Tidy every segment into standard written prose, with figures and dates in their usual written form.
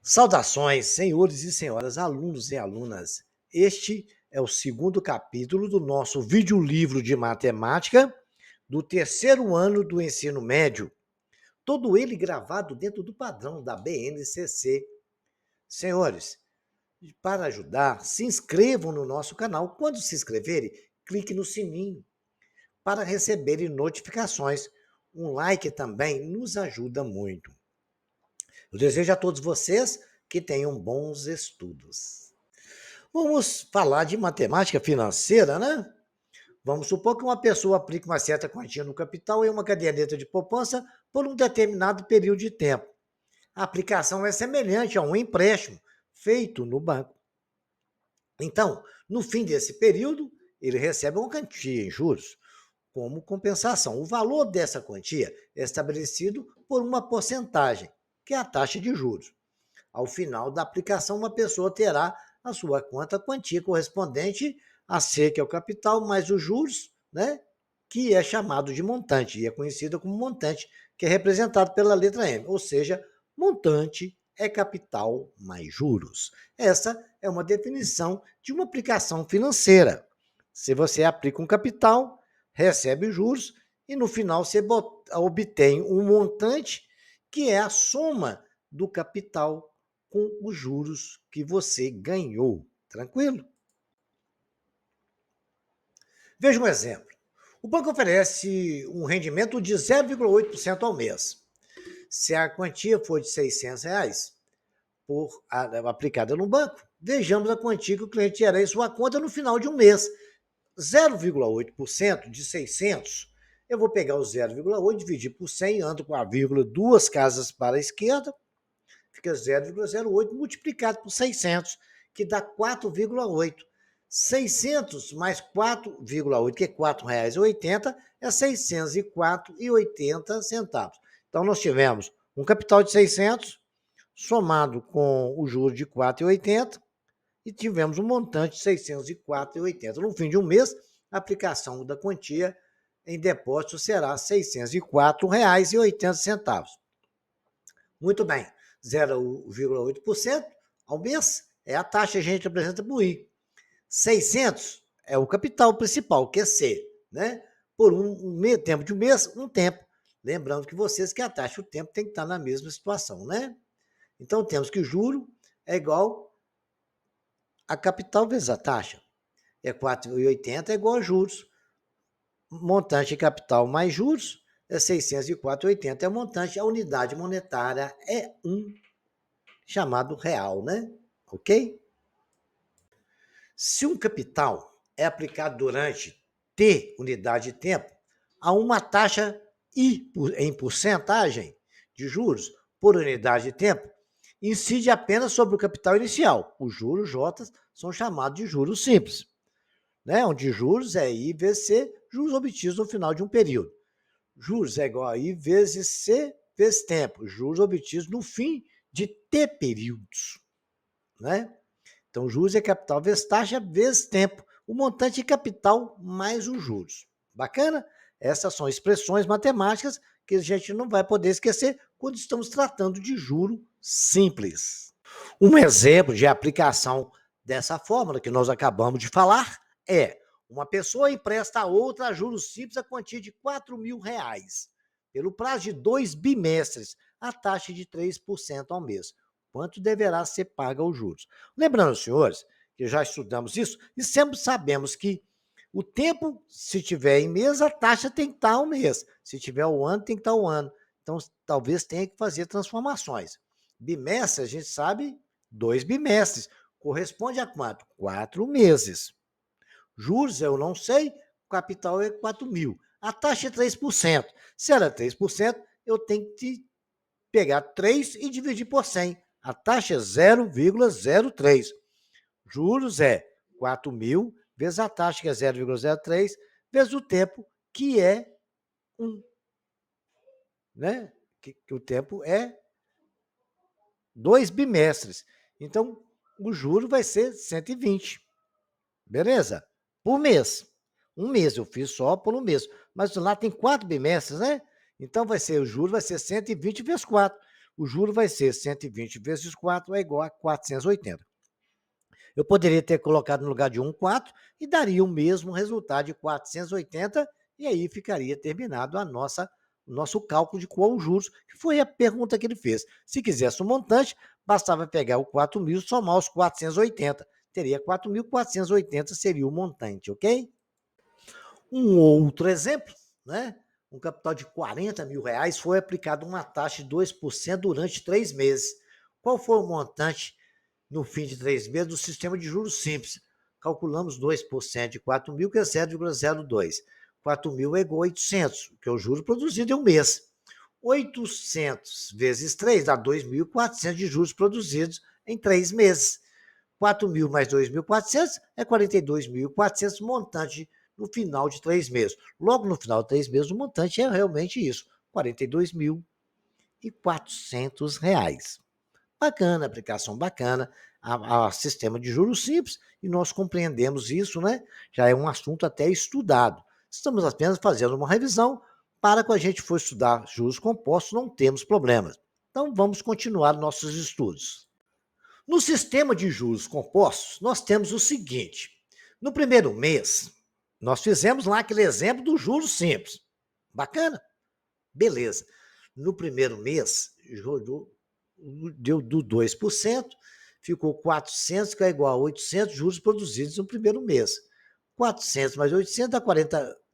Saudações, senhores e senhoras, alunos e alunas. Este é o segundo capítulo do nosso videolivro de matemática do terceiro ano do ensino médio, todo ele gravado dentro do padrão da BNCC. Senhores, para ajudar, se inscrevam no nosso canal. Quando se inscreverem, clique no sininho para receberem notificações. Um like também nos ajuda muito. Eu desejo a todos vocês que tenham bons estudos. Vamos falar de matemática financeira, né? Vamos supor que uma pessoa aplique uma certa quantia no capital em uma caderneta de poupança por um determinado período de tempo. A aplicação é semelhante a um empréstimo feito no banco. Então, no fim desse período, ele recebe uma quantia em juros como compensação. O valor dessa quantia é estabelecido por uma porcentagem, que é a taxa de juros. Ao final da aplicação, uma pessoa terá a sua quantia correspondente a C, que é o capital, mais os juros, né? Que é chamado de montante, e é conhecido como montante, que é representado pela letra M, ou seja, montante é capital mais juros. Essa é uma definição de uma aplicação financeira. Se você aplica um capital, recebe juros, e no final você obtém um montante, que é a soma do capital com os juros que você ganhou. Tranquilo? Veja um exemplo. O banco oferece um rendimento de 0,8% ao mês. Se a quantia for de R$ 600 aplicada no banco, vejamos a quantia que o cliente terá em sua conta no final de um mês. 0,8% de 600, eu vou pegar o 0,8, dividir por 100, ando com a vírgula duas casas para a esquerda, fica 0,08 multiplicado por 600, que dá 4,8. 600 mais 4,8, que é R$ 4,80, é R$ 604,80. Então, nós tivemos um capital de 600, somado com o juro de 4,80, e tivemos um montante de 604,80. No fim de um mês, a aplicação da quantia em depósito será R$ 604,80. Muito bem, 0,8% ao mês é a taxa que a gente apresenta por I. 600 é o capital principal, que é C, né? Por tempo de um mês, um tempo. Lembrando que vocês que a taxa e o tempo tem que estar na mesma situação, né? Então, temos que o juro é igual a capital vezes a taxa. É 4,80 é igual a juros. Montante capital mais juros é 604,80 é o montante. A unidade monetária é chamado real, né? Ok? Se um capital é aplicado durante T unidade de tempo, a uma taxa I em porcentagem de juros por unidade de tempo, incide apenas sobre o capital inicial. Os juros J são chamados de juros simples, né? Onde juros é I vezes C, juros obtidos no final de um período. Juros é igual a I vezes C vezes tempo, juros obtidos no fim de T períodos, né? Então, juros é capital vezes taxa vezes tempo. O montante é capital mais os juros. Bacana? Essas são expressões matemáticas que a gente não vai poder esquecer quando estamos tratando de juro simples. Um exemplo de aplicação dessa fórmula que nós acabamos de falar é: uma pessoa empresta a outra a juros simples a quantia de R$ 4.000 pelo prazo de 2 bimestres, a taxa de 3% ao mês. Quanto deverá ser pago aos juros? Lembrando, senhores, que já estudamos isso e sempre sabemos que o tempo, se tiver em mês, a taxa tem que estar ao mês. Se tiver o ano, tem que estar o ano. Então, talvez tenha que fazer transformações. Bimestre, a gente sabe, 2 bimestres. Corresponde a quanto? 4 meses. Juros, eu não sei, o capital é 4.000. A taxa é 3%. Se ela é 3%, eu tenho que pegar 3 e dividir por 100. A taxa é 0,03. Juros é 4.000 vezes a taxa, que é 0,03, vezes o tempo, que é 1. Né? Que o tempo é 2 bimestres. Então, o juro vai ser 120. Beleza? Por mês. Um mês, eu fiz só por um mês. Mas lá tem 4 bimestres, né? Então, o juro vai ser 120 vezes 4. o juro vai ser 120 vezes 4 é igual a 480. Eu poderia ter colocado no lugar de 1,4 e daria o mesmo resultado de 480, e aí ficaria terminado o nosso cálculo de qual os juros, que foi a pergunta que ele fez. Se quisesse o montante, bastava pegar o 4.000 e somar os 480. Teria 4.480 seria o montante, ok? Um outro exemplo, né? Um capital de R$ 40.000 foi aplicado uma taxa de 2% durante 3 meses. Qual foi o montante no fim de 3 meses do sistema de juros simples? Calculamos 2% de 4.000, que é 0,02. 4.000 é igual a 800, que é o juro produzido em um mês. 800 vezes 3 dá 2.400 de juros produzidos em 3 meses. 4.000 mais 2.400 é 42.400 montante no final de 3 meses. Logo no final de 3 meses, o montante é realmente isso, R$ 42.400. Bacana, aplicação bacana, a sistema de juros simples, e nós compreendemos isso, né? Já é um assunto até estudado. Estamos apenas fazendo uma revisão para quando a gente for estudar juros compostos, não temos problemas. Então, vamos continuar nossos estudos. No sistema de juros compostos, nós temos o seguinte: no primeiro mês, nós fizemos lá aquele exemplo do juros simples. Bacana? Beleza. No primeiro mês, deu do 2%, ficou 400, que é igual a 800 juros produzidos no primeiro mês. 400 mais 800 dá R$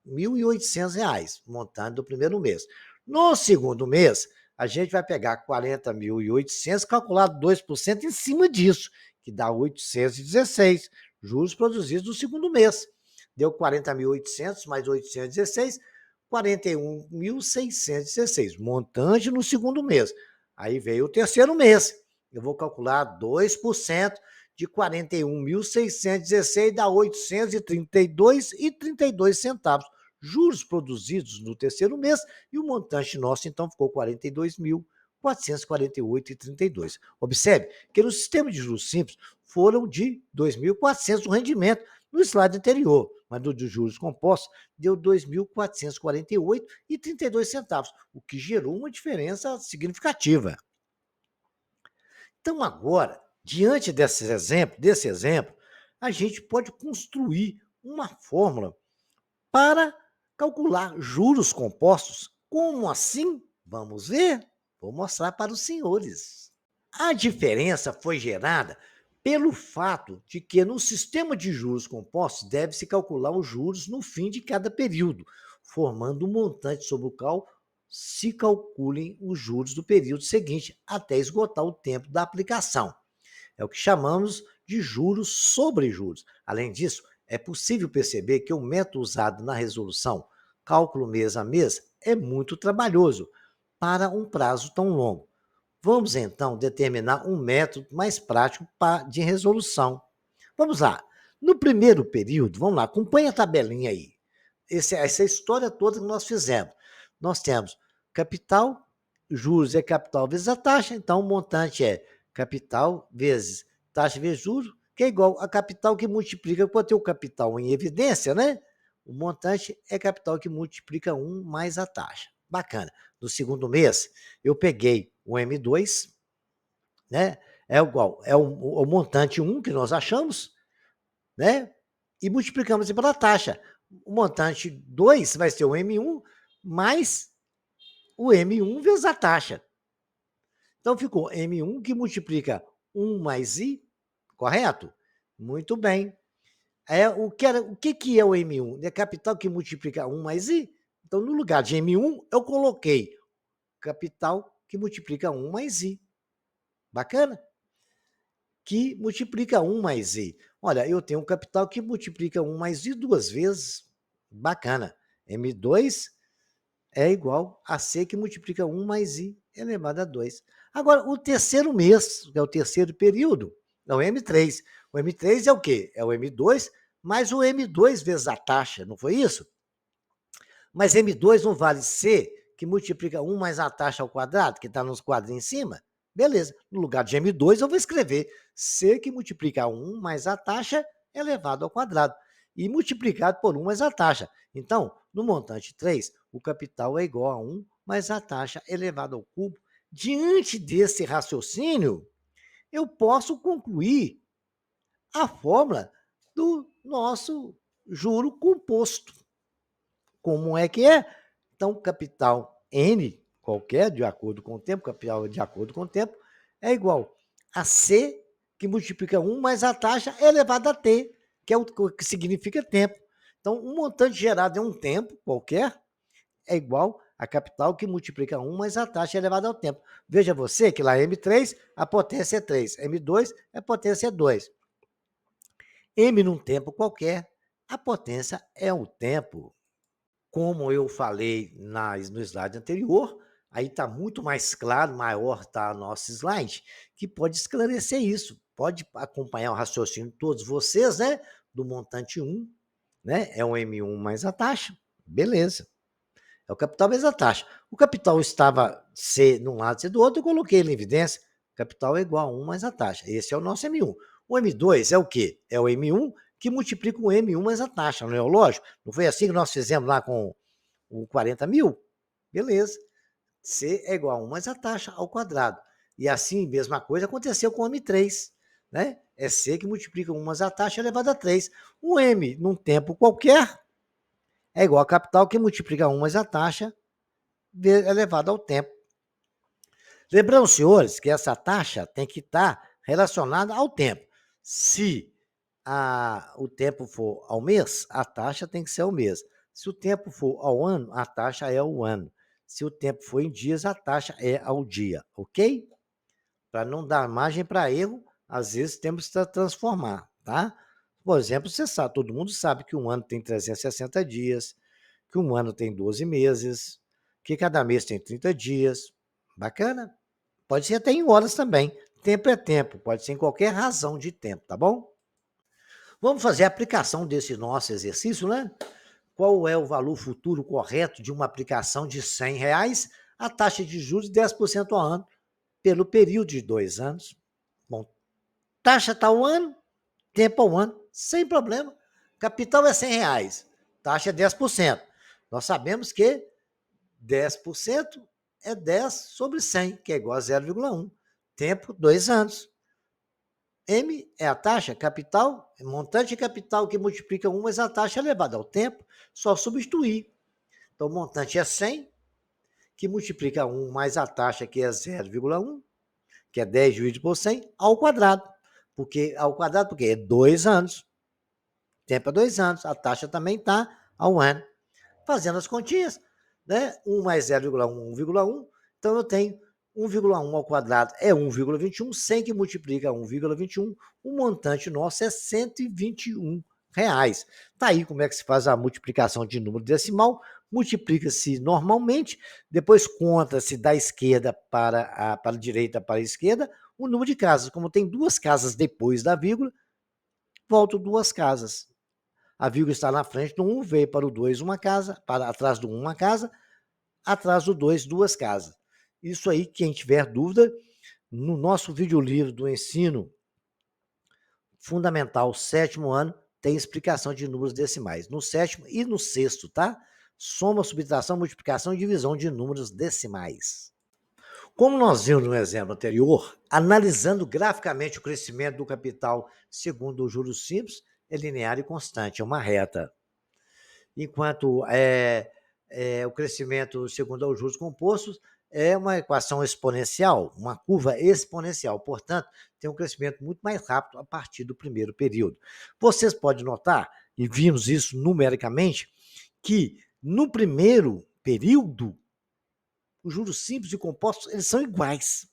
40.800, montante do primeiro mês. No segundo mês, a gente vai pegar 40.800, calculado 2% em cima disso, que dá 816 juros produzidos no segundo mês. Deu 40.800 mais 816, 41.616, montante no segundo mês. Aí veio o terceiro mês. Eu vou calcular 2% de 41.616 dá 832,32 centavos. Juros produzidos no terceiro mês, e o montante nosso, então, ficou 42.448,32. Observe que no sistema de juros simples foram de 2.400 o rendimento no slide anterior, mas no de juros compostos deu 2.448,32 centavos, o que gerou uma diferença significativa. Então, agora, diante desse exemplo, a gente pode construir uma fórmula para calcular juros compostos. Como assim? Vamos ver? Vou mostrar para os senhores. A diferença foi gerada pelo fato de que no sistema de juros compostos deve-se calcular os juros no fim de cada período, formando um montante sobre o qual se calculem os juros do período seguinte até esgotar o tempo da aplicação. É o que chamamos de juros sobre juros. Além disso, é possível perceber que o método usado na resolução, cálculo mês a mês, é muito trabalhoso para um prazo tão longo. Vamos então determinar um método mais prático de resolução. Vamos lá. No primeiro período, vamos lá, acompanha a tabelinha aí. Essa história toda que nós fizemos. Nós temos capital, juros é capital vezes a taxa, então o montante é capital vezes taxa vezes juros, que é igual a capital que multiplica, quando tem o capital em evidência, né? O montante é capital que multiplica 1 mais a taxa. Bacana. No segundo mês, eu peguei o M2, né? É igual, é o montante 1 que nós achamos, né? E multiplicamos pela taxa. O montante 2 vai ser o M1 mais o M1 vezes a taxa. Então ficou M1 que multiplica 1 mais I, correto? Muito bem. O que é o M1? É capital que multiplica 1 mais I? Então, no lugar de M1, eu coloquei capital que multiplica 1 mais I. Bacana? Que multiplica 1 mais I. Olha, eu tenho um capital que multiplica 1 mais I 2 vezes. Bacana. M2 é igual a C que multiplica 1 mais I elevado a 2. Agora, o terceiro mês, que é o terceiro período, é o M3. O M3 é o quê? É o M2 mais o M2 vezes a taxa, não foi isso? Mas M2 não vale C, que multiplica 1 mais a taxa ao quadrado, que está nos quadros em cima? Beleza. No lugar de M2, eu vou escrever C que multiplica 1 mais a taxa elevado ao quadrado. E multiplicado por 1 mais a taxa. Então, no montante 3, o capital é igual a 1 mais a taxa elevado ao cubo, Diante desse raciocínio, eu posso concluir a fórmula do nosso juro composto. Como é que é? Então, capital N, qualquer, de acordo com o tempo, capital de acordo com o tempo, é igual a C, que multiplica 1 mais a taxa elevada a T, que é o que significa tempo. Então, um montante gerado em um tempo qualquer é igual a capital que multiplica 1 mais a taxa elevada ao tempo. Veja você que lá M3, a potência é 3, M2, a potência é 2. M num tempo qualquer, a potência é o tempo. Como eu falei no slide anterior, aí está muito mais claro, maior está o nosso slide, que pode esclarecer isso. Pode acompanhar o raciocínio de todos vocês, né? Do montante 1, né? É o M1 mais a taxa. Beleza. É o capital vezes a taxa. O capital estava C de um lado, C do outro, eu coloquei ele em evidência. Capital é igual a 1 mais a taxa. Esse é o nosso M1. O M2 é o quê? É o M1 que multiplica o M1 mais a taxa, não é o lógico? Não foi assim que nós fizemos lá com o 40 mil? Beleza. C é igual a 1 mais a taxa ao quadrado. E assim, mesma coisa aconteceu com o M3. Né? É C que multiplica 1 mais a taxa elevado a 3. O M, num tempo qualquer, é igual a capital que multiplica 1 mais a taxa elevado ao tempo. Lembrando, senhores, que essa taxa tem que estar relacionada ao tempo. Se o tempo for ao mês, a taxa tem que ser ao mês. Se o tempo for ao ano, a taxa é ao ano. Se o tempo for em dias, a taxa é ao dia, ok? Para não dar margem para erro, às vezes temos que transformar, tá? Por exemplo, você sabe, todo mundo sabe que um ano tem 360 dias, que um ano tem 12 meses, que cada mês tem 30 dias. Bacana? Pode ser até em horas também. Tempo é tempo, pode ser em qualquer razão de tempo, tá bom? Vamos fazer a aplicação desse nosso exercício, né? Qual é o valor futuro correto de uma aplicação de R$ 100? A taxa de juros 10% ao ano, pelo período de 2 anos. Bom, taxa está ao ano, tempo ao ano, sem problema. Capital é R$ 100, taxa é 10%. Nós sabemos que 10% é 10 sobre 100, que é igual a 0,1. Tempo, 2 anos. M é a taxa, capital, montante de capital que multiplica 1 mais a taxa elevada ao tempo, só substituir. Então, o montante é 100, que multiplica 1 mais a taxa, que é 0,1, que é 10 dividido por 100, ao quadrado. Porque é 2 anos. Tempo é 2 anos. A taxa também está ao ano. Fazendo as continhas, né? 1 mais 0,1, 1,1. Então, eu tenho 1,1 ao quadrado é 1,21, 100 que multiplica 1,21, o montante nosso é R$ 121. Tá aí como é que se faz a multiplicação de número decimal. Multiplica-se normalmente, depois conta-se da esquerda para a direita para a esquerda o número de casas. Como tem 2 casas depois da vírgula, volto 2 casas. A vírgula está na frente do 1, veio para o 2 uma casa, para atrás do 1 uma casa, atrás do 2 duas casas. Isso aí, quem tiver dúvida, no nosso videolivro do ensino fundamental, 7º ano, tem explicação de números decimais. No 7º e no 6º, tá? Soma, subtração, multiplicação e divisão de números decimais. Como nós vimos no exemplo anterior, analisando graficamente o crescimento do capital segundo o juros simples, é linear e constante, é uma reta. Enquanto o crescimento segundo os juros compostos é uma equação exponencial, uma curva exponencial, portanto, tem um crescimento muito mais rápido a partir do primeiro período. Vocês podem notar, e vimos isso numericamente, que no primeiro período, os juros simples e compostos eles são iguais.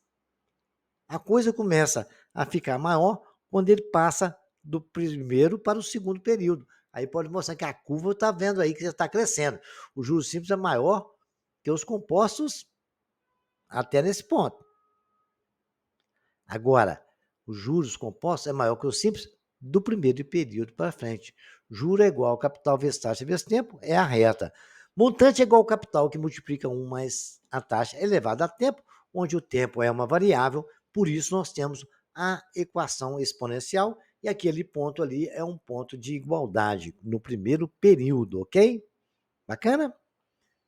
A coisa começa a ficar maior quando ele passa do primeiro para o segundo período. Aí pode mostrar que a curva está vendo aí que já está crescendo. O juros simples é maior que os compostos até nesse ponto. Agora, os juros compostos é maior que os simples do primeiro período para frente. Juro é igual ao capital vezes taxa vezes tempo, é a reta. Montante é igual ao capital que multiplica 1 mais a taxa elevada a tempo, onde o tempo é uma variável, por isso nós temos a equação exponencial e aquele ponto ali é um ponto de igualdade no primeiro período, ok? Bacana?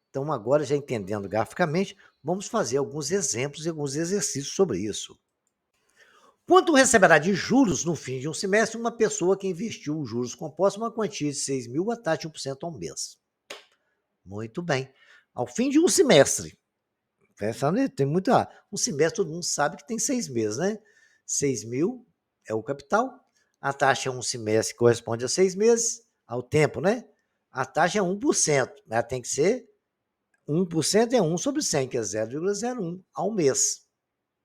Então, agora, já entendendo graficamente, vamos fazer alguns exemplos e alguns exercícios sobre isso. Quanto receberá de juros no fim de um semestre uma pessoa que investiu os juros compostos uma quantia de 6 mil a taxa de 1% ao mês? Muito bem. Ao fim de um semestre, pensando, tem muita. Um semestre todo mundo sabe que tem 6 meses, né? 6 mil é o capital, a taxa é um semestre que corresponde a 6 meses, ao tempo, né? A taxa é 1%, ela tem que ser 1% é 1/100, que é 0,01 ao mês.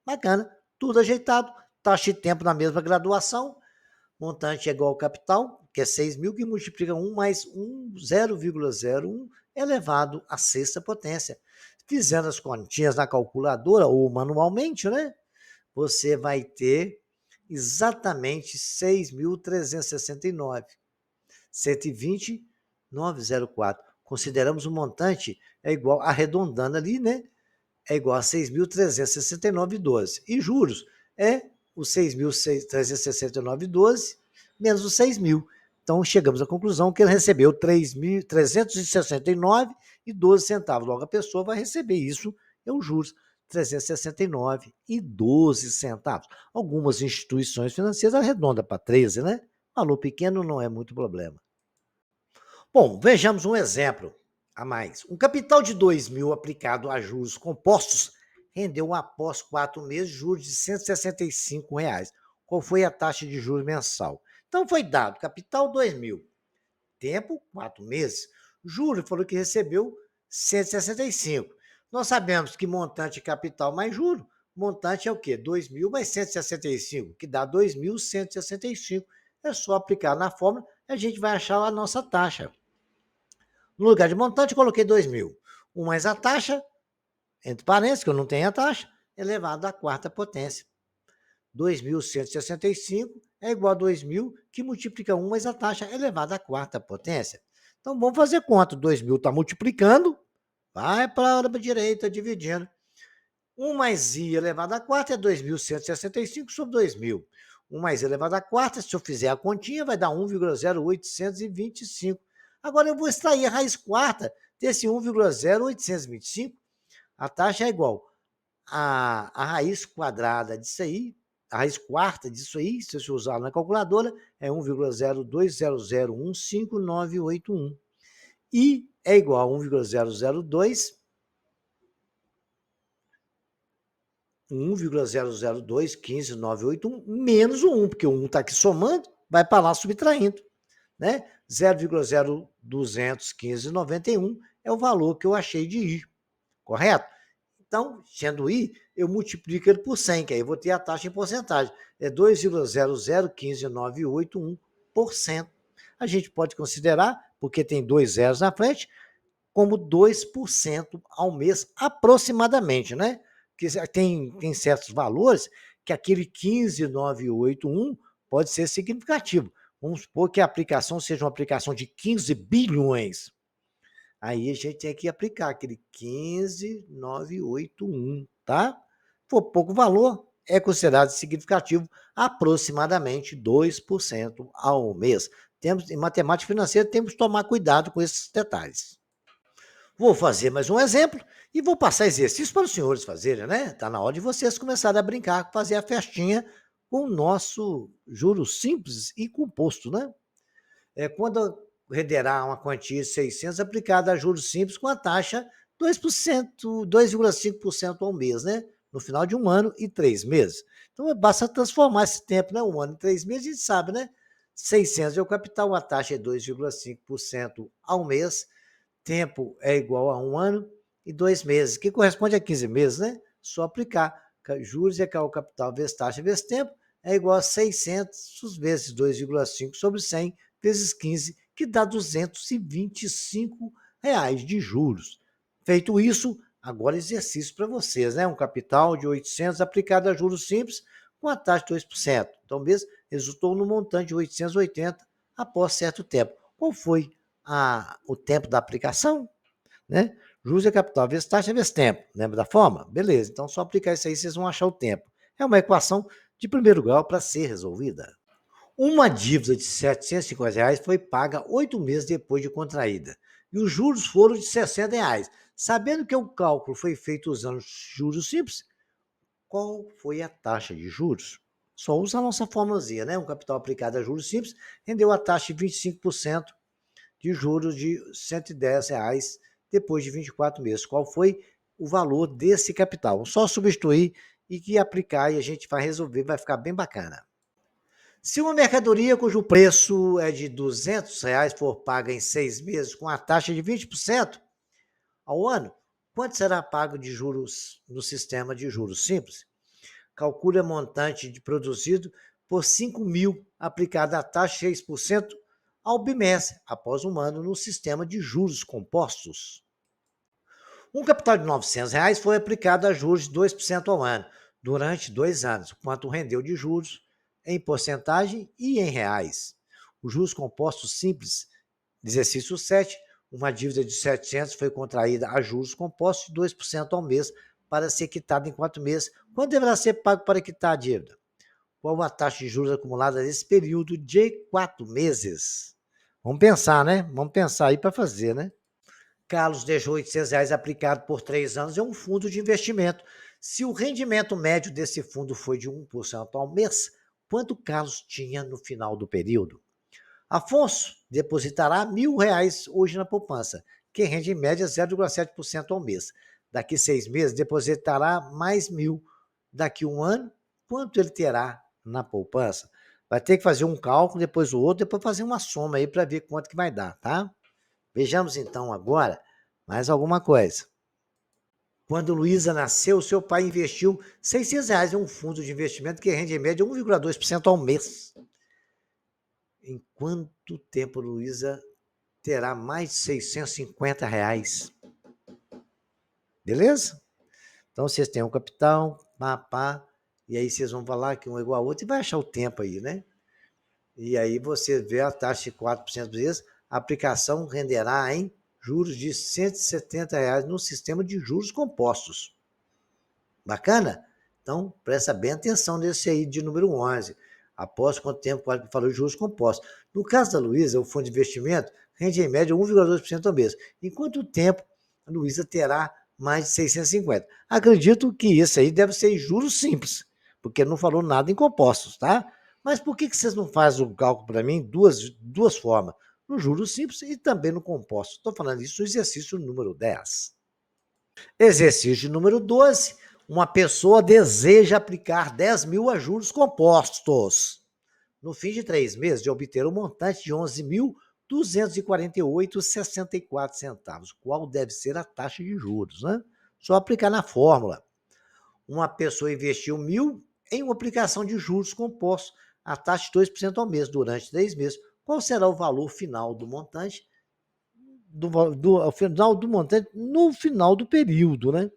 Bacana, tudo ajeitado, taxa de tempo na mesma graduação, montante é igual ao capital, que é 6 mil, que multiplica 1 mais 0,01 elevado à sexta potência. Fizendo as continhas na calculadora ou manualmente, né? Você vai ter exatamente 6.369, 120.904. Consideramos o montante é igual, arredondando ali, né? É igual a 6.369,12. E juros é os 6.369,12 menos os 6 mil. Então, chegamos à conclusão que ele recebeu 3.369,12 centavos. Logo, a pessoa vai receber isso, é os juros, 369,12 centavos. Algumas instituições financeiras arredondam para 13, né? Valor pequeno não é muito problema. Bom, vejamos um exemplo a mais. Um capital de 2 mil aplicado a juros compostos rendeu, após 4 meses, juros de R$ 165. Qual foi a taxa de juros mensal? Então, foi dado capital 2 mil, tempo 4 meses, juro falou que recebeu 165. Nós sabemos que montante capital mais juro, montante é o quê? 2 mil mais 165, que dá 2.165. É só aplicar na fórmula e a gente vai achar a nossa taxa. No lugar de montante, coloquei 2 mil. 1 mais a taxa, entre parênteses, que eu não tenho a taxa, elevado à quarta potência. 2.165 é igual a 2 mil, que multiplica 1 mais a taxa elevada à quarta potência. Então, vamos fazer conta. 2 mil está multiplicando, vai para a direita, dividindo. 1 mais i elevado à quarta é 2.165 sobre 2 mil. 1 mais i elevado à quarta, se eu fizer a continha, vai dar 1,0825. Agora eu vou extrair a raiz quarta desse 1,0825. A taxa é igual a raiz quadrada disso aí, a raiz quarta disso aí, se você usar na calculadora, é 1,020015981. I é igual a 1,002.15981 menos o 1, porque o 1 está aqui somando, vai para lá subtraindo, né? 0,021591 é o valor que eu achei de I, correto? Então, sendo I, eu multiplico ele por 100, que aí eu vou ter a taxa em porcentagem. É 2,0015981%. A gente pode considerar, porque tem 2 zeros na frente, como 2% ao mês, aproximadamente, né? Porque tem certos valores que aquele 15.981 pode ser significativo. Vamos supor que a aplicação seja uma aplicação de 15 bilhões. Aí a gente tem que aplicar aquele 15.981, tá? For pouco valor, é considerado significativo, aproximadamente 2% ao mês. Em matemática financeira, temos que tomar cuidado com esses detalhes. Vou fazer mais um exemplo e vou passar exercício para os senhores fazerem, né? Está na hora de vocês começarem a brincar, fazer a festinha com o nosso juros simples e composto, né? Quando renderá uma quantia de 600 aplicada a juros simples com a taxa 2%, 2,5% ao mês, né? No final de um ano e 3 meses. Então, basta transformar esse tempo, né? Um ano e 3 meses, a gente sabe, né? 600 é o capital, a taxa é 2,5% ao mês, tempo é igual a 1 ano e 2 meses, que corresponde a 15 meses, né? Só aplicar. Juros é o capital vezes taxa vezes tempo é igual a 600 vezes 2,5 sobre 100 vezes 15, que dá R$ 225 de juros. Feito isso, agora exercício para vocês, né? Um capital de 800 aplicado a juros simples com a taxa de 2%. Então, mesmo resultou no montante de 880 após certo tempo. Qual foi o tempo da aplicação? Né? Juros é capital vezes taxa vezes tempo. Lembra da forma? Beleza. Então, só aplicar isso aí, vocês vão achar o tempo. É uma equação de primeiro grau para ser resolvida. Uma dívida de R$ 750 foi paga 8 meses depois de contraída. E os juros foram de R$ 60. Sabendo que o cálculo foi feito usando juros simples, qual foi a taxa de juros? Só usa a nossa formulazinha, né? Um capital aplicado a juros simples rendeu a taxa de 25% de juros de R$ 110 depois de 24 meses. Qual foi o valor desse capital? Só substituir e que aplicar e a gente vai resolver, vai ficar bem bacana. Se uma mercadoria cujo preço é de R$ 200 for paga em 6 meses com a taxa de 20% ao ano, quanto será pago de juros no sistema de juros simples? Calcule a montante de produzido por 5.000 aplicada a taxa de 6% ao bimestre, após um ano no sistema de juros compostos. Um capital de R$ 900 foi aplicado a juros de 2% ao ano, durante 2 anos, quanto rendeu de juros em porcentagem e em reais. Os juros compostos simples, exercício 7, uma dívida de 700 foi contraída a juros compostos de 2% ao mês para ser quitada em 4 meses. Quanto deverá ser pago para quitar a dívida? Qual a taxa de juros acumulada nesse período de 4 meses? Vamos pensar, né? Vamos pensar aí para fazer, né? Carlos deixou R$ 800 aplicado por 3 anos em um fundo de investimento. Se o rendimento médio desse fundo foi de 1% ao mês, quanto Carlos tinha no final do período? Afonso depositará R$ 1.000 hoje na poupança, que rende em média 0,7% ao mês. Daqui 6 meses, depositará mais 1.000. Daqui um ano, quanto ele terá na poupança? Vai ter que fazer um cálculo, depois o outro, depois fazer uma soma aí para ver quanto que vai dar, tá? Vejamos então agora mais alguma coisa. Quando Luísa nasceu, seu pai investiu R$ 600 em um fundo de investimento que rende em média 1,2% ao mês. Em quanto tempo Luísa terá mais de R$ 650? Beleza? Então vocês têm um capital, pá, e aí vocês vão falar que um é igual ao outro e vai achar o tempo aí, né? E aí você vê a taxa de 4% por mês, a aplicação renderá em juros de R$ 170 no sistema de juros compostos. Bacana? Então, presta bem atenção nesse aí de número 11. Após quanto tempo falou de juros compostos. No caso da Luísa, o fundo de investimento rende em média 1,2% ao mês. Em quanto tempo a Luísa terá mais de 650? Acredito que isso aí deve ser em juros simples, porque não falou nada em compostos, tá? Mas por que vocês não fazem o cálculo para mim duas formas? No juros simples e também no composto. Estou falando isso no exercício número 10. Exercício número 12. Uma pessoa deseja aplicar 10.000 a juros compostos. No fim de 3 meses, de obter um montante de 11.248,64 centavos. Qual deve ser a taxa de juros, né? Só aplicar na fórmula. Uma pessoa investiu 1.000 em uma aplicação de juros compostos, a taxa de 2% ao mês durante 3 meses. Qual será o valor final do montante? Final do montante no final do período, né?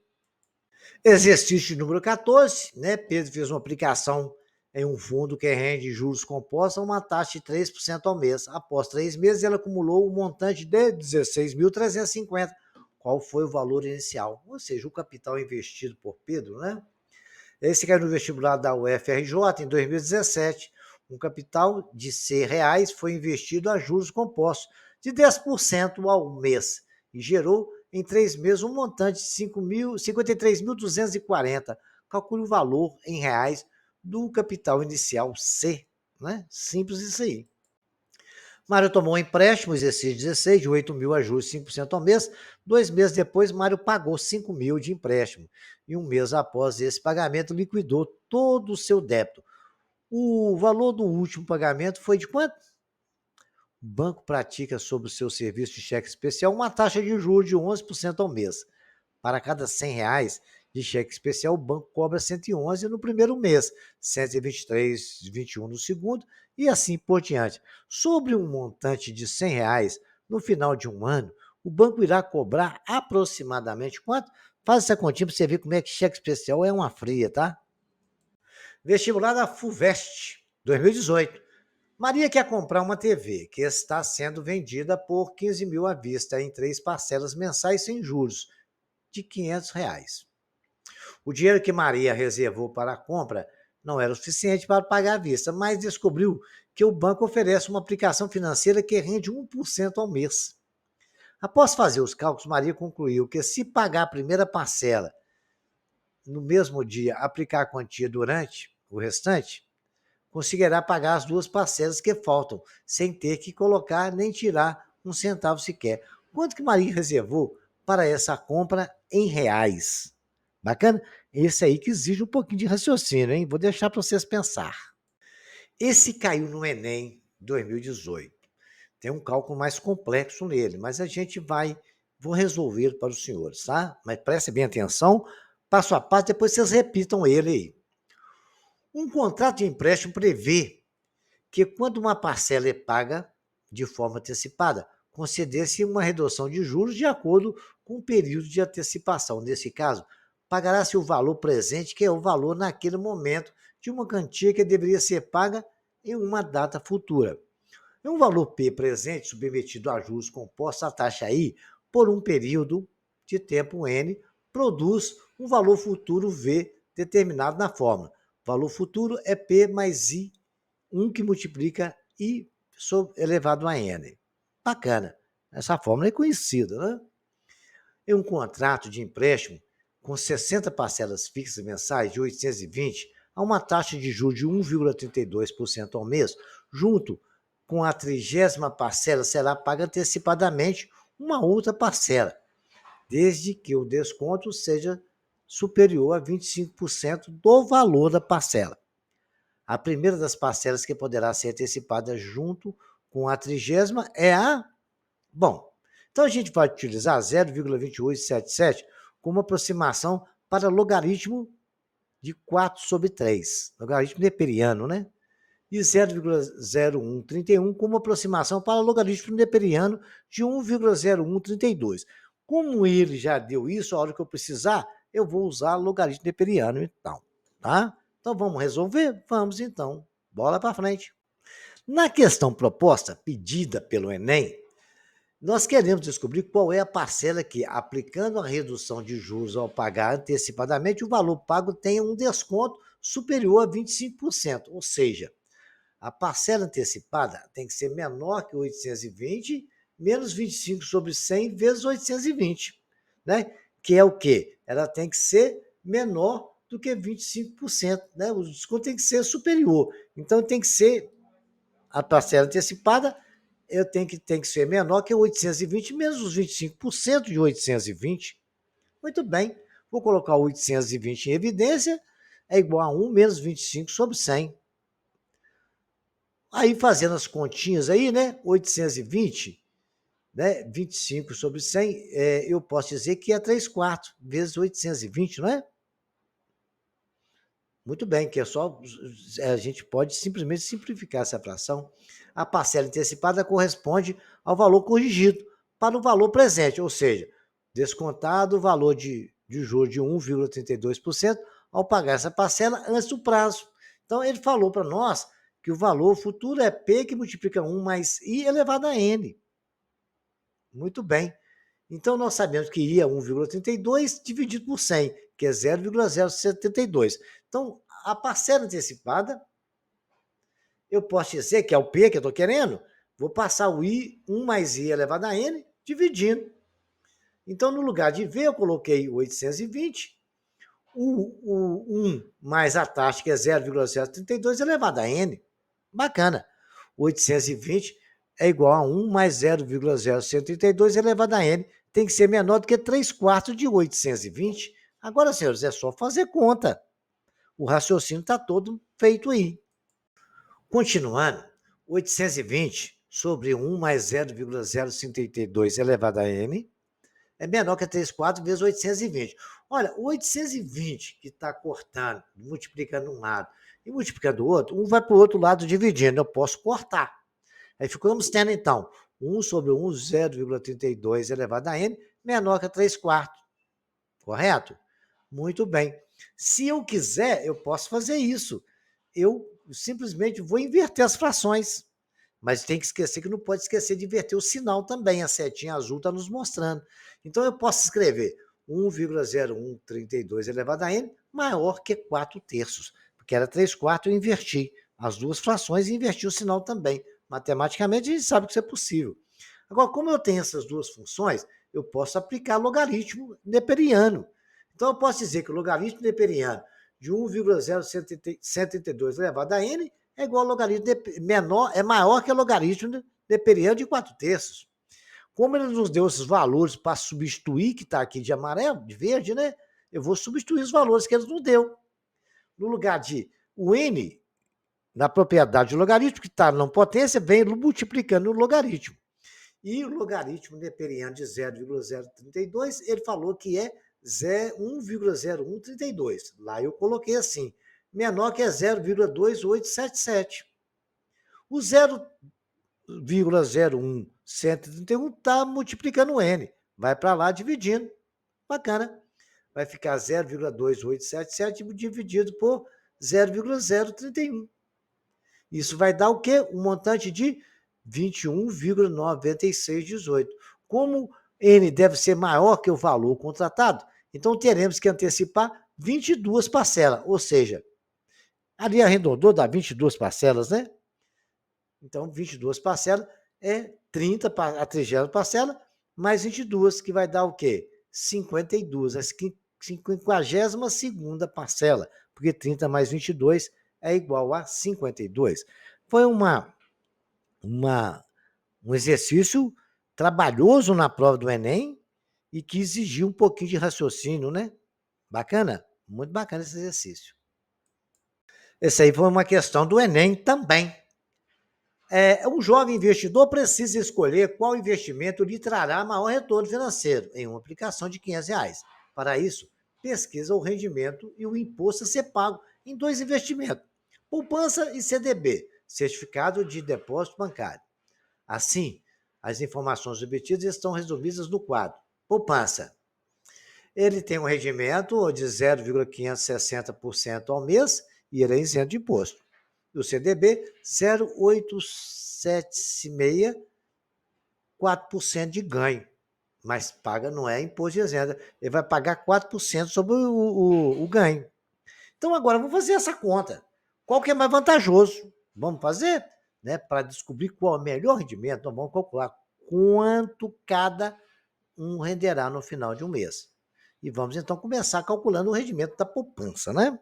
Exercício número 14, né? Pedro fez uma aplicação em um fundo que rende juros compostos a uma taxa de 3% ao mês. Após 3 meses, ele acumulou um montante de 16.350. Qual foi o valor inicial? Ou seja, o capital investido por Pedro, né? Esse caiu no vestibular da UFRJ em 2017. Um capital de R$ 100 foi investido a juros compostos de 10% ao mês e gerou em 3 meses um montante de 53.240. Calcule o valor em reais do capital inicial C, né? Simples isso aí. Mário tomou um empréstimo, exercício 16, de 8.000 a juros, 5% ao mês. 2 meses depois, Mário pagou 5.000 de empréstimo. E um mês após esse pagamento, liquidou todo o seu débito. O valor do último pagamento foi de quanto? O banco pratica sobre o seu serviço de cheque especial uma taxa de juros de 11% ao mês. Para cada R$ 100 de cheque especial, o banco cobra 111 no primeiro mês, 123,21 no segundo e assim por diante. Sobre um montante de R$ 100 no final de um ano, o banco irá cobrar aproximadamente quanto? Faz essa continha para você ver como é que cheque especial é uma fria, tá? Vestibular da FUVEST, 2018. Maria quer comprar uma TV que está sendo vendida por 15.000 à vista em 3 parcelas mensais sem juros de R$ 500. O dinheiro que Maria reservou para a compra não era o suficiente para pagar à vista, mas descobriu que o banco oferece uma aplicação financeira que rende 1% ao mês. Após fazer os cálculos, Maria concluiu que se pagar a primeira parcela no mesmo dia, aplicar a quantia durante o restante, conseguirá pagar as 2 parcelas que faltam, sem ter que colocar nem tirar um centavo sequer. Quanto que Maria reservou para essa compra em reais? Bacana? Esse aí que exige um pouquinho de raciocínio, hein? Vou deixar para vocês pensar. Esse caiu no Enem 2018. Tem um cálculo mais complexo nele, mas a gente vou resolver para os senhores, tá? Mas prestem bem atenção, passo a passo, depois vocês repitam ele aí. Um contrato de empréstimo prevê que quando uma parcela é paga de forma antecipada, conceder-se uma redução de juros de acordo com o período de antecipação. Nesse caso, pagará-se o valor presente, que é o valor naquele momento de uma quantia que deveria ser paga em uma data futura. É um valor P presente submetido a juros compostos à taxa I por um período de tempo N produz um valor futuro V determinado na fórmula. Valor futuro é P mais I, 1 que multiplica I elevado a N. Bacana. Essa fórmula é conhecida, né? Em um contrato de empréstimo com 60 parcelas fixas mensais de 820 a uma taxa de juros de 1,32% ao mês, junto com a 30ª parcela será paga antecipadamente uma outra parcela, desde que o desconto seja superior a 25% do valor da parcela. A primeira das parcelas que poderá ser antecipada junto com a 30ª é a... Bom, então a gente vai utilizar 0,2877 como aproximação para logaritmo de 4/3, logaritmo neperiano, né? E 0,0131 como aproximação para logaritmo neperiano de 1,0132. Como ele já deu isso, a hora que eu precisar, eu vou usar logaritmo neperiano, então, tá? Então vamos resolver? Vamos então. Bola para frente. Na questão proposta, pedida pelo Enem, nós queremos descobrir qual é a parcela que, aplicando a redução de juros ao pagar antecipadamente, o valor pago tenha um desconto superior a 25%, ou seja, a parcela antecipada tem que ser menor que 820 menos 25/100 vezes 820, né? Que é o quê? Ela tem que ser menor do que 25%, né? O desconto tem que ser superior. Então tem que ser a parcela antecipada, tem que ser menor que 820 menos os 25% de 820. Muito bem. Vou colocar 820 em evidência, é igual a 1 menos 25/100. Aí, fazendo as continhas aí, né? 820, né? 25/100, eu posso dizer que é 3/4 vezes 820, não é? Muito bem, que é só... A gente pode simplesmente simplificar essa fração. A parcela antecipada corresponde ao valor corrigido para o valor presente, ou seja, descontado o valor de juros de 1,32% ao pagar essa parcela antes do prazo. Então, ele falou para nós que o valor futuro é P que multiplica 1 mais I elevado a N. Muito bem. Então, nós sabemos que I é 1,32 dividido por 100, que é 0,072. Então, a parcela antecipada, eu posso dizer que é o P que eu estou querendo, vou passar o I, 1 mais I elevado a N, dividindo. Então, no lugar de V, eu coloquei 820, o 1 mais a taxa, que é 0,032, elevado a N. Bacana. 820 é igual a 1 mais 0,0132 elevado a N. Tem que ser menor do que 3/4 de 820. Agora, senhores, é só fazer conta. O raciocínio está todo feito aí. Continuando, 820 sobre 1 mais 0,032 elevado a N é menor que 3/4 vezes 820. Olha, o 820 que está cortando, multiplicando um lado e multiplicando o outro, um vai para o outro lado dividindo, eu posso cortar. Aí ficamos tendo, então, 1 sobre 1, 0,32 elevado a N, menor que 3/4. Correto? Muito bem. Se eu quiser, eu posso fazer isso. Eu simplesmente vou inverter as frações. Mas tem que esquecer que não pode esquecer de inverter o sinal também. A setinha azul está nos mostrando. Então, eu posso escrever 1,0132 elevado a N maior que 4/3, porque era 3/4, eu inverti as duas frações e inverti o sinal também. Matematicamente, a gente sabe que isso é possível. Agora, como eu tenho essas duas funções, eu posso aplicar logaritmo neperiano. Então, eu posso dizer que o logaritmo neperiano de 1,0132 elevado a n é igual ao logaritmo menor, é maior que o logaritmo neperiano de 4/3. Como ele nos deu esses valores para substituir, que está aqui de amarelo, de verde, né? Eu vou substituir os valores que ele nos deu. No lugar de o n, na propriedade do logaritmo, que está na potência, vem multiplicando o logaritmo. E o logaritmo neperiano de 0,032, ele falou que é 1,0132. Lá eu coloquei assim, menor que é 0,2877. O 0,01131 está multiplicando o n. Vai para lá dividindo. Bacana. Vai ficar 0,2877 dividido por 0,031. Isso vai dar o quê? Um montante de 21,9618. Como n deve ser maior que o valor contratado, então teremos que antecipar 22 parcelas, ou seja, ali arredondou dá 22 parcelas, né? Então, 22 parcelas é 30 a 30ª parcela, mais 22, que vai dar o quê? 52, a 52ª parcela, porque 30 mais 22 é igual a 52. Foi um exercício trabalhoso na prova do Enem e que exigiu um pouquinho de raciocínio, né? Bacana? Muito bacana esse exercício. Essa aí foi uma questão do Enem também. Um jovem investidor precisa escolher qual investimento lhe trará maior retorno financeiro em uma aplicação de R$ 500. Para isso, pesquisa o rendimento e o imposto a ser pago em 2 investimentos, poupança e CDB, certificado de depósito bancário. Assim, as informações obtidas estão resumidas no quadro poupança. Ele tem um rendimento de 0,560% ao mês e ele é isento de imposto. E o CDB, 0,876, 4% de ganho. Mas paga, não é imposto de renda. Ele vai pagar 4% sobre o ganho. Então, agora, vamos fazer essa conta. Qual que é mais vantajoso? Vamos fazer? Né? Para descobrir qual é o melhor rendimento, então vamos calcular quanto cada um renderá no final de um mês. E vamos, então, começar calculando o rendimento da poupança, né?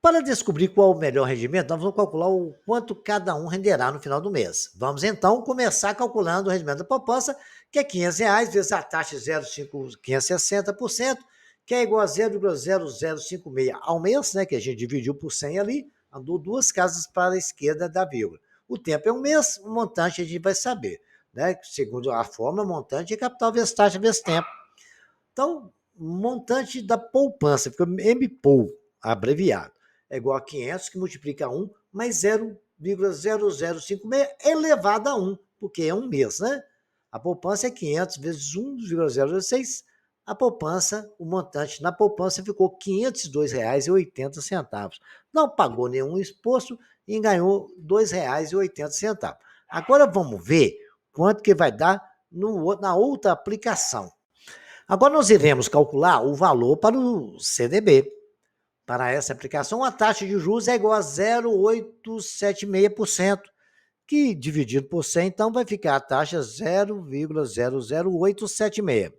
Para descobrir qual o melhor rendimento, nós vamos calcular o quanto cada um renderá no final do mês. Vamos, então, começar calculando o rendimento da poupança, que é R$ 500, vezes a taxa de 0,560%, que é igual a 0,0056 ao mês, né, que a gente dividiu por 100 ali, andou 2 casas para a esquerda da vírgula. O tempo é um mês, o montante a gente vai saber. Né? Segundo a fórmula, montante é capital vezes taxa vezes tempo. Então, montante da poupança, fica MPOU, abreviado, é igual a 500, que multiplica 1, mais 0,0056 elevado a 1, porque é um mês, né? A poupança é 500 vezes 1,06, a poupança, o montante na poupança ficou R$ 502,80. Não pagou nenhum imposto e ganhou R$ 2,80. Agora vamos ver quanto que vai dar na outra aplicação. Agora nós iremos calcular o valor para o CDB. Para essa aplicação, a taxa de juros é igual a 0,876%, que dividido por 100, então vai ficar a taxa 0,00876.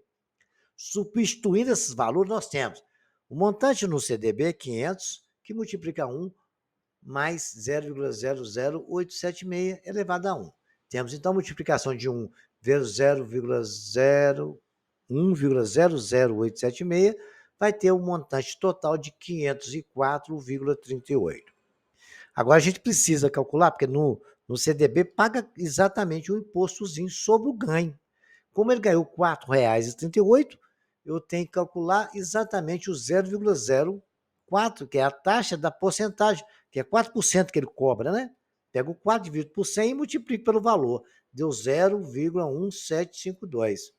Substituindo esses valores, nós temos o montante no CDB 500, que multiplica 1, mais 0,00876 elevado a 1. Temos, então, multiplicação de 1 vezes 1,00876, vai ter um montante total de 504,38. Agora a gente precisa calcular, porque no CDB paga exatamente o impostozinho sobre o ganho. Como ele ganhou R$ 4,38, eu tenho que calcular exatamente o 0,04, que é a taxa da porcentagem, que é 4% que ele cobra, né? Pego o 4, divido por 100 e multiplico pelo valor. Deu 0,1752.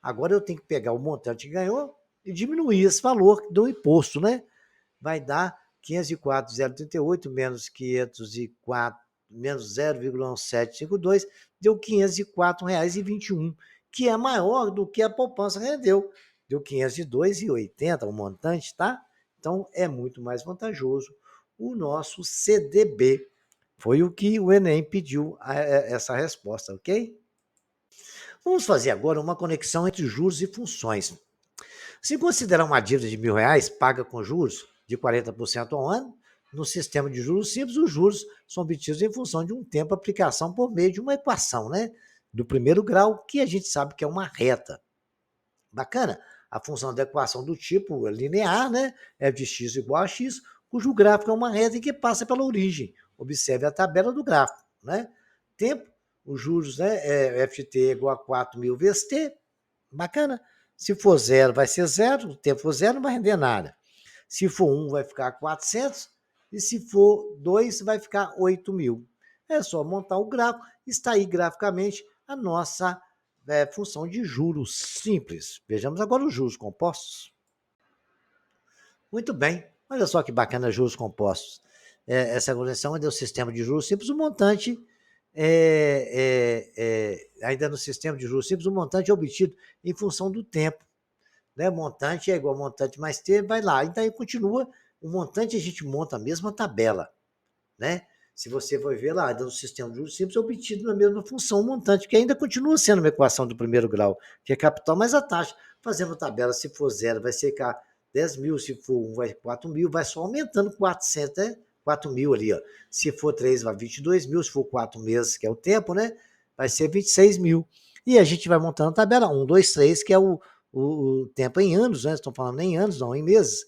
Agora eu tenho que pegar o montante que ganhou e diminuir esse valor do imposto, né? Vai dar 504,038 menos 504, menos 0,1752, deu R$ 504,21, que é maior do que a poupança rendeu. Deu R$ 502,80 o montante, tá? Então, é muito mais vantajoso o nosso CDB. Foi o que o Enem pediu essa resposta, ok? Vamos fazer agora uma conexão entre juros e funções. Se considerar uma dívida de R$ 1.000 paga com juros de 40% ao ano, no sistema de juros simples, os juros são obtidos em função de um tempo de aplicação por meio de uma equação, né? Do primeiro grau, que a gente sabe que é uma reta. Bacana? A função da equação do tipo linear, né? F de x igual a x, cujo gráfico é uma reta em que passa pela origem. Observe a tabela do gráfico, né? Tempo, os juros, né? F de t é igual a 4.000 vezes t. Bacana? Se for zero, vai ser zero. O tempo for zero, não vai render nada. Se for 1, vai ficar 400. E se for 2, vai ficar 8.000. É só montar o gráfico. Está aí graficamente a nossa função de juros simples. Vejamos agora os juros compostos. Muito bem. Olha só que bacana juros compostos. Essa conexão é do sistema de juros simples. O montante ainda no sistema de juros simples, o montante é obtido em função do tempo. Né? Montante é igual a montante mais T, vai lá. Então aí continua, o montante a gente monta a mesma tabela. Né? Se você for ver lá, no sistema de juros simples, é obtido na mesma função, o montante, que ainda continua sendo uma equação do primeiro grau, que é capital mais a taxa. Fazendo tabela, se for zero, vai ser 10.000, se for 1, vai 4.000, vai só aumentando 400, né? 4.000 ali, ó. Se for 3, vai 22.000, se for 4 meses, que é o tempo, né? Vai ser 26.000. E a gente vai montando a tabela 1, 2, 3, que é o tempo em anos, né? Estão falando em anos, não em meses.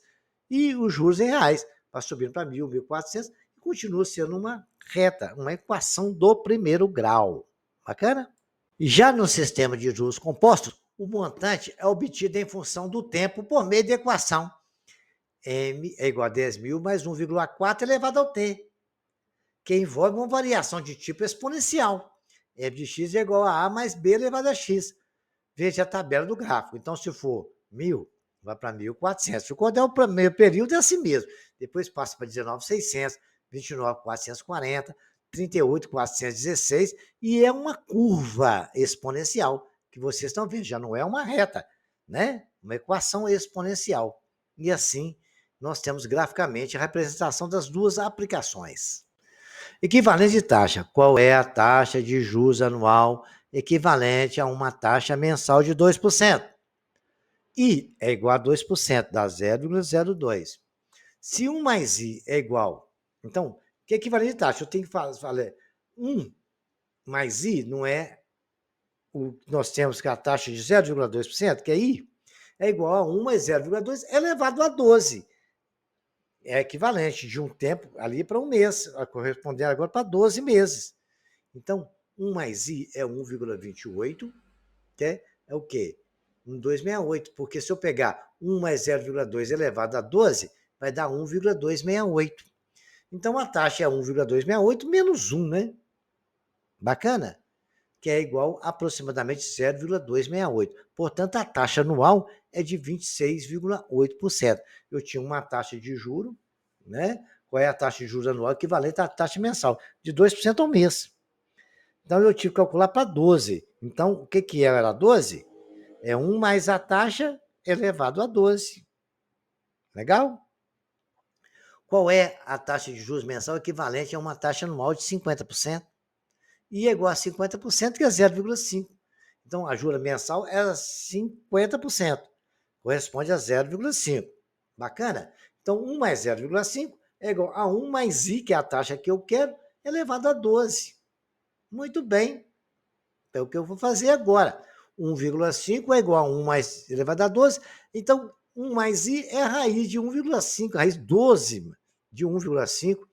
E os juros em reais. Vai subindo para 1.000, 1.400, e continua sendo uma reta, uma equação do primeiro grau. Bacana? E já no sistema de juros compostos, o montante é obtido em função do tempo por meio da equação M é igual a 10.000 mais 1,4 elevado ao T, que envolve uma variação de tipo exponencial. F de x é igual a mais B elevado a x. Veja a tabela do gráfico. Então, se for 1.000, vai para 1.400. Se quando é o primeiro período, é assim mesmo. Depois passa para 19.600, 29.440, 38.416, e é uma curva exponencial, que vocês estão vendo, já não é uma reta, né? Uma equação exponencial. E assim, nós temos graficamente a representação das duas aplicações. Equivalente de taxa. Qual é a taxa de juros anual equivalente a uma taxa mensal de 2%? I é igual a 2%, dá 0,02. Se 1 mais I é igual... Então, que é equivalente de taxa? Eu tenho que falar 1 mais I não é... Nós temos que a taxa de 0,2%, que é I, é igual a 1 mais 0,2 elevado a 12. É equivalente de um tempo ali para um mês, correspondendo agora para 12 meses. Então, 1 mais I é 1,28, que é o quê? 1,268, porque se eu pegar 1 mais 0,2 elevado a 12, vai dar 1,268. Então, a taxa é 1,268 menos 1, né? Bacana? Que é igual a aproximadamente 0,268. Portanto, a taxa anual é de 26,8%. Eu tinha uma taxa de juro, né? Qual é a taxa de juros anual equivalente à taxa mensal? De 2% ao mês. Então, eu tive que calcular para 12. Então, o que era 12? É 1 mais a taxa elevado a 12. Legal? Qual é a taxa de juros mensal equivalente a uma taxa anual de 50%? E é igual a 50%, que é 0,5. Então, a jura mensal era 50%. Corresponde a 0,5. Bacana? Então, 1 mais 0,5 é igual a 1 mais I, que é a taxa que eu quero, elevado a 12. Muito bem. É o que eu vou fazer agora. 1,5 é igual a 1 mais elevado a 12. Então, 1 mais I é a raiz de 1,5, a raiz 12 de 1,5,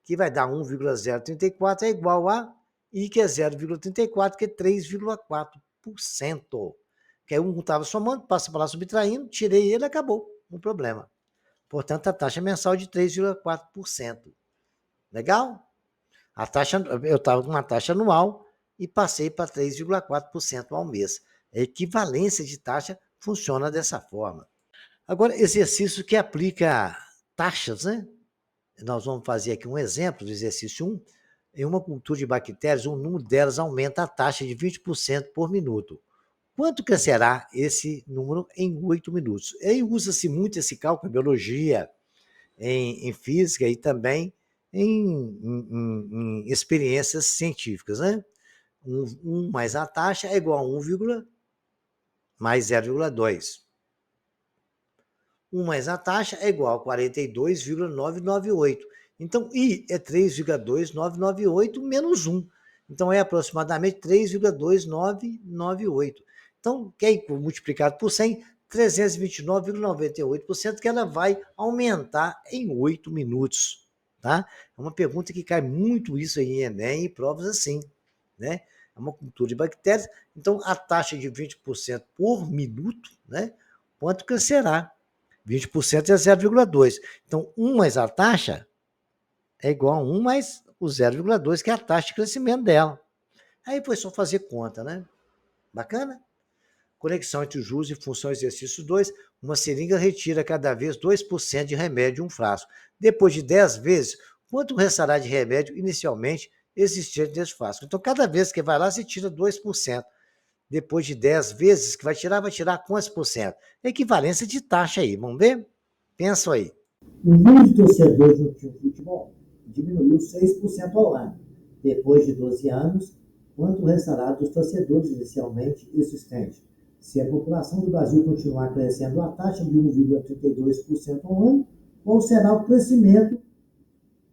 que vai dar 1,034, é igual a I, que é 0,34, que é 3,4%. Que aí um estava somando, passa para lá subtraindo, tirei ele, acabou o problema. Portanto, a taxa mensal é de 3,4%. Legal? A taxa, eu estava com uma taxa anual e passei para 3,4% ao mês. A equivalência de taxa funciona dessa forma. Agora, exercício que aplica taxas, né? Nós vamos fazer aqui um exemplo do exercício 1. Em uma cultura de bactérias, o número delas aumenta a taxa de 20% por minuto. Quanto crescerá esse número em 8 minutos? E usa-se muito esse cálculo em biologia, em física e também em experiências científicas, né? 1 mais a taxa é igual a 1, mais 0,2. 1 mais a taxa é igual a 42,998. Então, I é 3,2998 menos 1. Então, é aproximadamente 3,2998. Então, quem multiplicado por 100, 329,98%, que ela vai aumentar em 8 minutos. Tá? É uma pergunta que cai muito isso aí em Enem e provas assim. Né? É uma cultura de bactérias. Então, a taxa de 20% por minuto, né? Quanto crescerá? 20% é 0,2. Então, 1 mais a taxa é igual a 1 mais o 0,2, que é a taxa de crescimento dela. Aí foi só fazer conta, né? Bacana? Conexão entre juros e função exercício 2. Uma seringa retira cada vez 2% de remédio de um frasco. Depois de 10 vezes, quanto restará de remédio inicialmente existente nesse frasco? Então, cada vez que vai lá, você tira 2%. Depois de 10 vezes que vai tirar quantos por cento? Equivalência de taxa aí, vamos ver? Pensa aí. O número de torcedores no time de futebol diminuiu 6% ao ano. Depois de 12 anos, quanto restará dos torcedores inicialmente existentes? Se a população do Brasil continuar crescendo a taxa de 1,32% ao ano, qual será o crescimento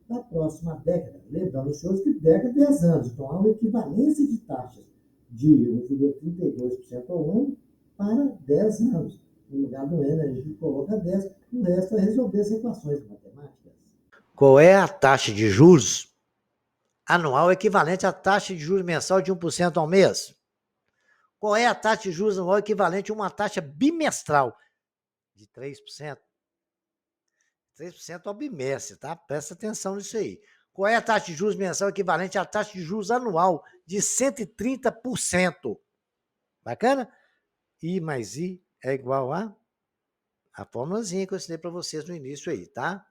da próxima década? Lembrando, senhores, que década é 10 anos, então há uma equivalência de taxas de 1,32% ao ano para 10 anos. No lugar do N, a gente coloca 10, o resto é resolver as equações matemáticas. Qual é a taxa de juros anual equivalente à taxa de juros mensal de 1% ao mês? Qual é a taxa de juros anual equivalente a uma taxa bimestral de 3%? 3% ao bimestre, tá? Presta atenção nisso aí. Qual é a taxa de juros mensal equivalente à taxa de juros anual de 130%? Bacana? I mais I é igual a fórmulazinha que eu ensinei para vocês no início aí, tá?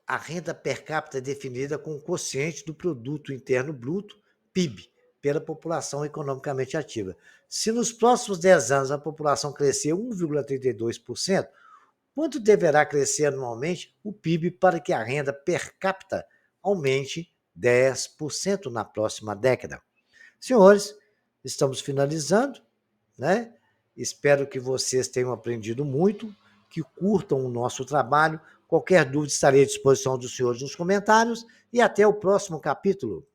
A renda per capita é definida com o quociente do produto interno bruto, PIB, pela população economicamente ativa. Se nos próximos 10 anos a população crescer 1,32%, quanto deverá crescer anualmente o PIB para que a renda per capita aumente 10% na próxima década? Senhores, estamos finalizando, né? Espero que vocês tenham aprendido muito, que curtam o nosso trabalho. Qualquer dúvida, estarei à disposição dos senhores nos comentários e até o próximo capítulo.